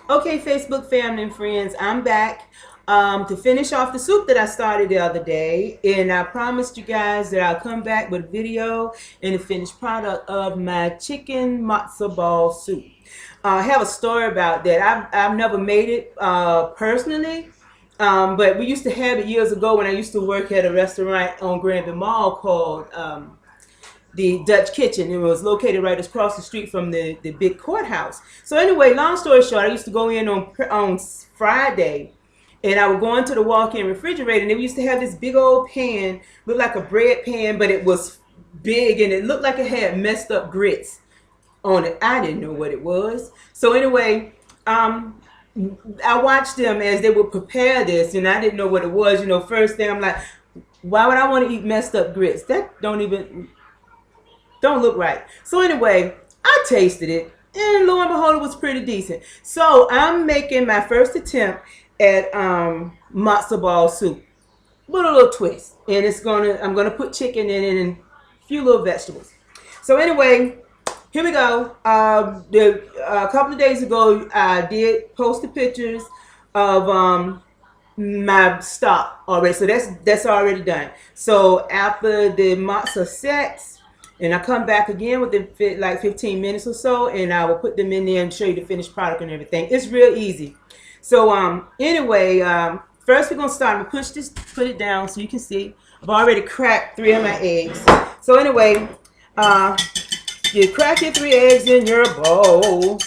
Okay, Facebook family and friends, I'm back to finish off the soup that I started the other day. And I promised you guys that I'll come back with a video and the finished product of my chicken matzo ball soup. I have a story about that. I've never made it personally, but we used to have it years ago when I used to work at a restaurant on Granby Mall called the Dutch Kitchen. It was located right across the street from the big courthouse. So anyway, long story short, I used to go in on Friday, and I would go into the walk-in refrigerator, and they used to have this big old pan, looked like a bread pan, but it was big, and it looked like it had messed up grits on it. I didn't know what it was. So anyway, I watched them as they would prepare this, and I didn't know what it was. You know, first thing I'm like, why would I want to eat messed up grits? That don't look right. So anyway, I tasted it, and lo and behold, it was pretty decent. So I'm making my first attempt at matzo ball soup with a little twist, and I'm gonna put chicken in it and a few little vegetables. So anyway, here we go. A couple of days ago, I did post the pictures of my stock already. So that's already done. So after the matzo sets, and I come back again within like 15 minutes or so, and I will put them in there and show you the finished product and everything. It's real easy. So anyway, first we're gonna start. I'm gonna put it down so you can see. I've already cracked 3 of my eggs. So anyway, you crack your 3 eggs in your bowl,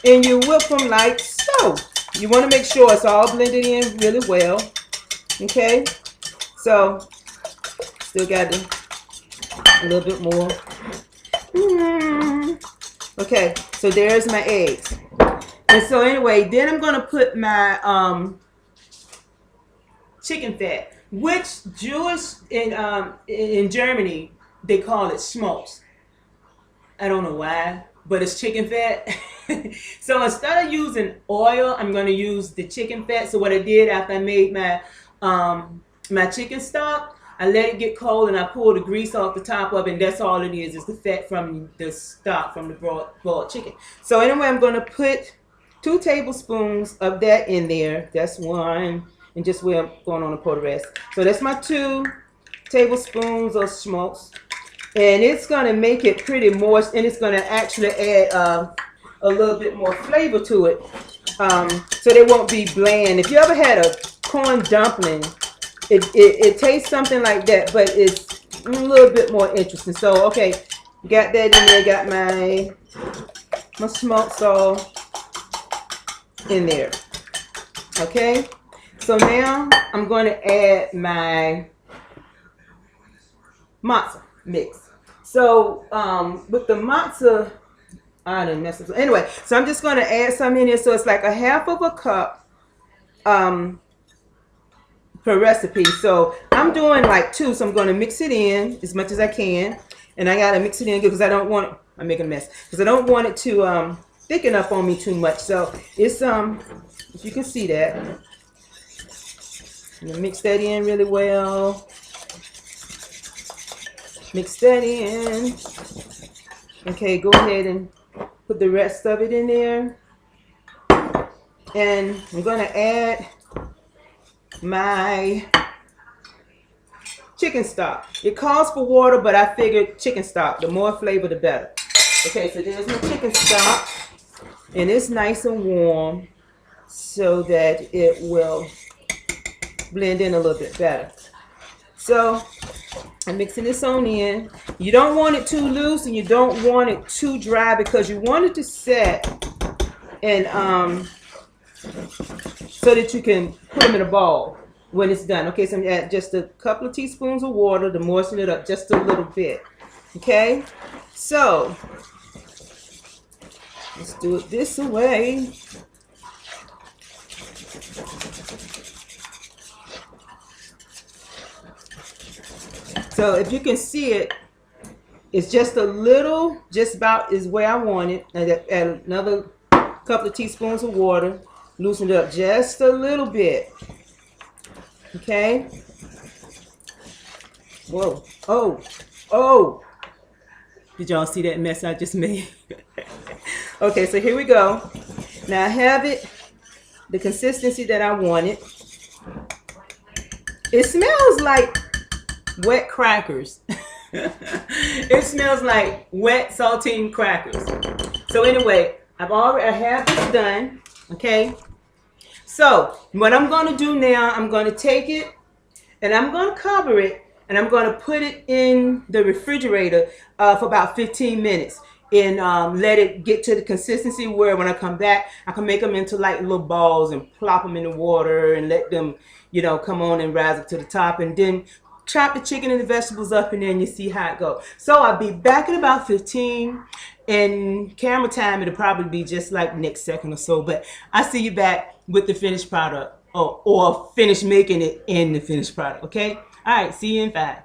and you whip them like so. You want to make sure it's all blended in really well. Okay, so still got a little bit more. Okay, so there's my eggs. And so anyway, then I'm gonna put my chicken fat, which Jewish in Germany they call it schmaltz. I don't know why, but it's chicken fat. So instead of using oil, I'm gonna use the chicken fat. So what I did after I made my my chicken stock, I let it get cold and I pulled the grease off the top of it, and that's all it is the fat from the stock from the broiled chicken. So anyway, I'm going to put 2 tablespoons of that in there. That's one, and just where I'm going on to pour the rest. So that's my 2 tablespoons of schmaltz, and it's going to make it pretty moist, and it's going to actually add a little bit more flavor to it, so they won't be bland. If you ever had a corn dumpling, it tastes something like that, but it's a little bit more interesting. So, okay, got that in there. Got my smoked saw in there. Okay, so now I'm going to add my matzo mix. So, with the matzo, I didn't mess up. Anyway, so I'm just going to add some in here. So it's like a half of a cup. Per recipe. So I'm doing like 2, so I'm going to mix it in as much as I can, and I gotta mix it in because I don't want it, I'm making a mess because I don't want it to thicken up on me too much. So it's if you can see that, I'm gonna mix that in really well. Mix that in. Okay, go ahead and put the rest of it in there, and I'm gonna add my chicken stock. It calls for water, but I figured chicken stock, the more flavor the better. Okay, so there's my chicken stock, and it's nice and warm so that it will blend in a little bit better. So I'm mixing this on in. You don't want it too loose and you don't want it too dry because you want it to set and so that you can put them in a ball when it's done. Okay, so I'm gonna add just a couple of teaspoons of water to moisten it up just a little bit. Okay, so let's do it this way. So if you can see it, it's just a little, just about is where I want it. And add another couple of teaspoons of water. Loosen it up just a little bit. Okay. Whoa. Oh. Did y'all see that mess I just made? Okay, so here we go. Now I have it, the consistency that I wanted. It smells like wet crackers. It smells like wet saltine crackers. So anyway, I have this done. Okay. So what I'm going to do now, I'm going to take it and I'm going to cover it and I'm going to put it in the refrigerator for about 15 minutes and let it get to the consistency where when I come back, I can make them into like little balls and plop them in the water and let them, you know, come on and rise up to the top, and then chop the chicken and the vegetables up, and then you see how it goes. So I'll be back in about 15, and camera time it'll probably be just like next second or so, but I see you back with the finished product or finish making it in the finished product. Okay, all right, see you in 5.